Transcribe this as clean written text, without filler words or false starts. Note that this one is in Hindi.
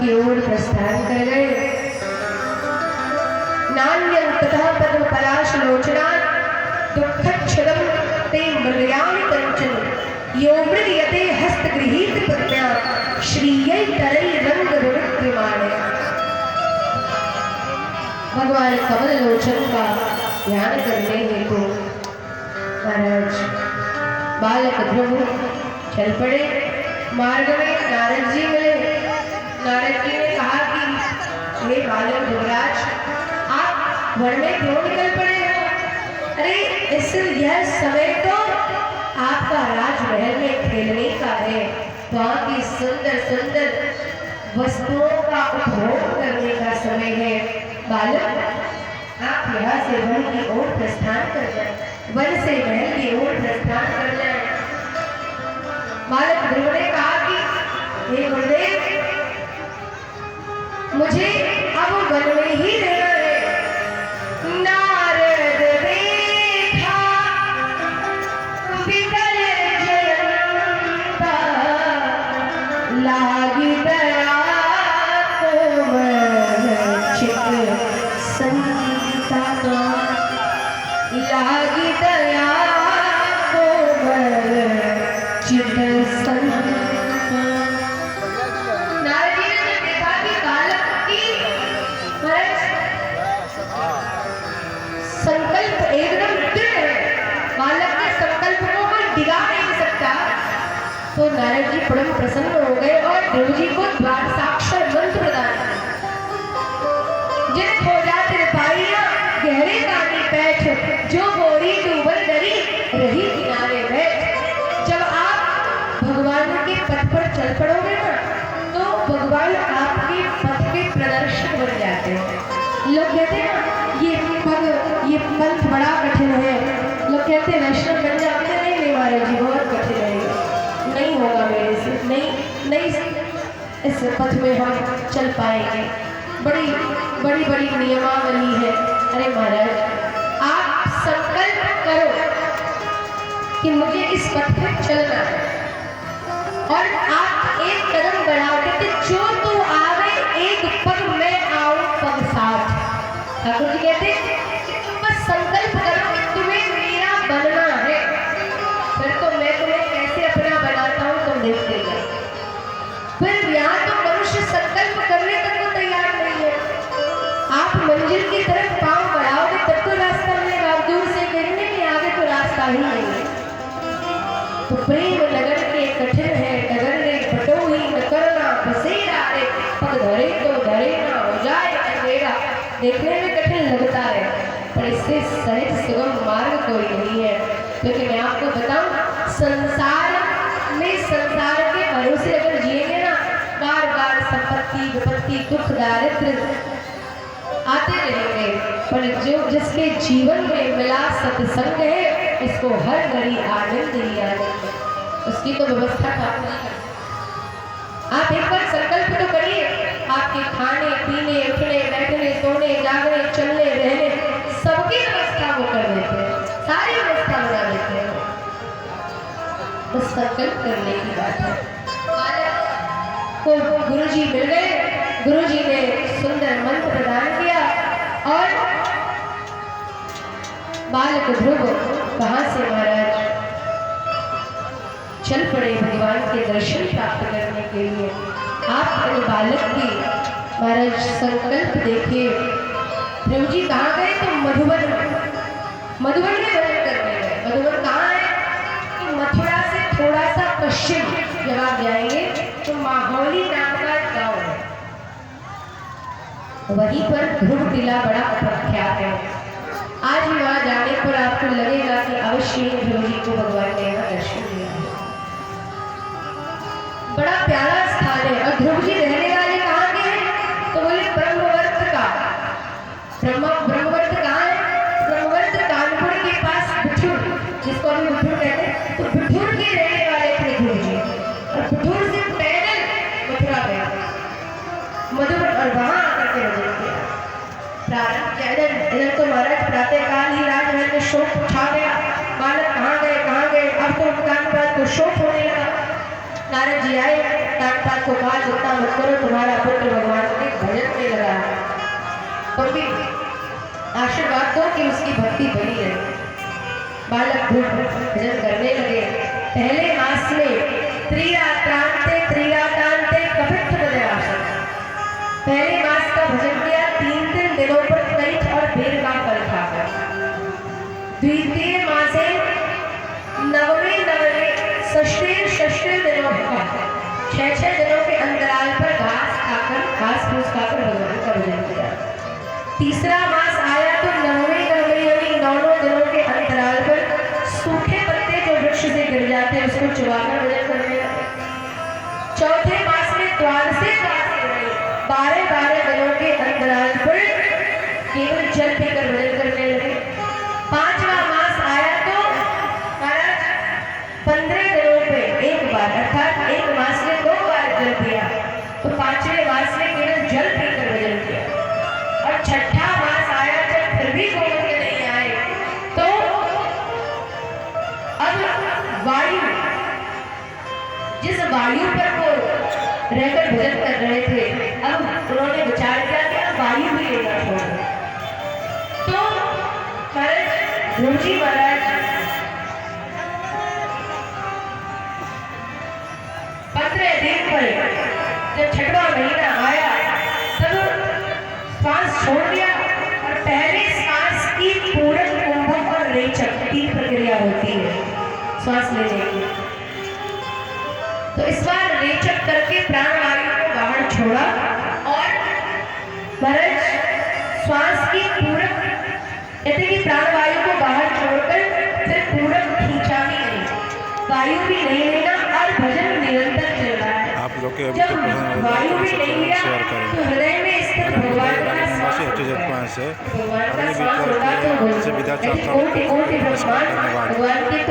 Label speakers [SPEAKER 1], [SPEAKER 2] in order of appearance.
[SPEAKER 1] की ओर प्रस्थान कर गए। नान्यं ततः पद्म पलाश लोचना दुःखच्छदं ते मृगयामि कंचन यो मृगयते हस्तगृहीत पद्म्या श्रीयै तरई रंग विविक्यमाने। भगवान कमल लोचन का ध्यान करने हेतु महाराज बालक ध्रुव चल पड़े। मार्ग में नारद जी मिले। नारद जी ने कहा कि हे बालक ध्रुवराज, आप वन में क्यों निकल पड़े हो? अरे यह समय तो आपका राजमहल में खेलने का है, वहाँ की सुंदर सुंदर वस्तुओं का उपभोग करने का समय है। बालक, आप यहाँ से वन की ओर प्रस्थान कर जाए, वन से महल की ओर प्रस्थान कर जाए। बालक ध्रुव ने कहा कि हे गुरुदेव, मुझे अब वन में ही रहना है। नारद देखा विकल जयंता, लागी दया कोमल चित संता, लागी दया कोमल चित संता। नारद जी ने देखा कि बालक की संकल्प एकदम दृढ़ है, बालक के संकल्प को कोई डिगा नहीं सकता, तो नारद जी परम प्रसन्न हो गए और ध्रुव जी को द्वार साक्षर मंत्र प्रदान किया। जिन खोजा तिरपाइया गहरे कानी पैठ, जो बोरी डूबल डरी रही किनारे बैठ। जब आप भगवान के पथ पर चल पड़ोगे ना, तो भगवान आपके पथ के प्रदर्शक बन जाते हैं। लोग कहते हैं ना, ये पंथ बड़ा कठिन है, लोग कहते हैं वैष्णव बन जाते हैं। नहीं महाराज जी, बहुत कठिन है, नहीं होगा मेरे से, नहीं इस पथ में हम चल पाएंगे, बड़ी बड़ी बड़ी नियमावली है। अरे महाराज, आप संकल्प करो कि मुझे इस पथ पर चलना है, और आप एक कदम बढ़ाओगे तो जो तू आवे एक पग मैं आऊं पग साथ। ठाकुर जी कहते कि तुम बस संकल्प करो कि तुम्हें मेरा बनना है, फिर तो मैं तुम्हें कैसे अपना बनाता हूँ तुम देखते जाओ। फिर यहाँ तो मनुष्य संकल्प करने तक तो तैयार नहीं है। आप मंजिल की तरफ पांव बढ़ाओगे तब तो रास्ता मिलेगा, आप दूर से देखने के आगे तो रास्ता ही नहीं है। तो प्रेम लगन के कठिन है, डगर रे बटोही न करना बसेरा रे, पग धरे तो धरे ना हो जाए अंधेरा। देखने में कठिन लगता है, पर इससे सहज सुगम मार्ग कोई नहीं है। क्योंकि मैं आपको बताऊं, संसार में संसार के भरोसे अगर जिएंगे ना, बार बार संपत्ति विपत्ति दुख दारिद्र्य आते रहेंगे, पर जो जिसके जीवन में मिला सत्संग है, इसको हर घड़ी आनंद ही आनंद, उसकी तो व्यवस्था ठाकुर जी करते। आप एक बार संकल्प तो करिए, आपके खाने पीने उठने बैठने सोने जागने चलने रहने सबकी व्यवस्था वो कर देते हैं, सारी व्यवस्था बना देते हैं। बस संकल्प करने की बात है। बालक को गुरुजी मिल गए, गुरुजी ने सुंदर मंत्र प्रदान किया और बालक ध्रुव कहाँ से महाराज चल पड़े भगवान के दर्शन प्राप्त करने के लिए। आप इन बालक की महाराज संकल्प देखिए। ध्रुव जी कहाँ गए? तो मधुबन में भजन करने गए। मधुबन कहाँ है? तो मथुरा से थोड़ा सा पश्चिम जब आप जाएंगे तो माहौली नाम का गाँव है, वहीं पर ध्रुव टीला बड़ा प्रख्यात है। आज ही वहाँ जाने पर आपको लगेगा कि अवश्य ध्रुव जी को भगवान ने यहाँ दर्शन दिया है। बड़ा प्यारा स्थान है। और ध्रुव जी रहने वाले कहाँ के हैं? तो बोले ब्रह्मवर्त का। ब्रह्मवर्त कहाँ है? ब्रह्मवर्त कानपुर के पास बिठूर, जिसको अभी बिठूर कहते हैं, तो बिठूर के रहने वाले थे ध्रुव जी। और बिठूर से पैदल मथुरा गए मधुबन, और वहाँ आकर के भजन किया। प्रारंभ इधर तो महाराज प्रातःकाल ही राजमहल में शोक उठा गया। बालक कहाँ गए? अब तो कान को शोक होने लगा। नारद जी आए, पात को कहा जितना मत करो, तुम्हारा पुत्र भगवान के भजन में लगा है। तो भी आशीर्वाद दो कि उसकी भक्ति बनी रहे। बालक भजन करने लगे। पहले मास में त्रियात्रांते कपित्थ बदराशक, पहले मास का भजन किया, 3 दिनों पर कलित और बेर का फल खाकर। द्वितीय मासे नवमे षष्ठे दिनों का 6 दिनों के अंतराल पर घास फूस खाकर भगवान का भजन किया। तीसरा मास आया तो नवमे यानी 9 दिनों के अंतराल पर सूखे पत्ते जो वृक्ष से गिर जाते हैं उसको चुबाकर भजन करने लगे। चौथे मास में 12 दिनों के अंतराल पर केवल जल पीकर भजन करने लगे। 5वां मास आया तो महाराज 15 दिनों पे एक बार, अर्थात एक मास में 2 बार जल पिया, तो 5वें मास में केवल जल पीकर भजन किया। और 6ठा मास आया जब फिर भी गोविंद नहीं आए तो अब वायु, जिस वायु पर वो रहकर भजन कर रहे थे, अब उन्होंने विचार किया कि अब वायु भी लेना छोड़ दो। तो महाराज ध्रुव जी महाराज 15 दिन पर जब 6वां महीना आया तब श्वास छोड़ दिया। और पहले श्वास की पूरक, कुंभक और रेचक 3 प्रक्रिया होती है श्वास लेने की। तो इस बार रेचक करके प्राणवायु को बाहर छोड़ा और महाराज श्वास की पूरक, कहते कि प्राणवायु को बाहर छोड़कर फिर पूरक खींचा भी नहीं, वायु भी नहीं लेना और भजन निरंतर चल रहा है।
[SPEAKER 2] आप लोग के
[SPEAKER 1] जब वायु भी नहीं लिया तो हृदय में स्थित भगवान का श्वास
[SPEAKER 2] से
[SPEAKER 1] भगवान का श्वास होगा तो भगवान के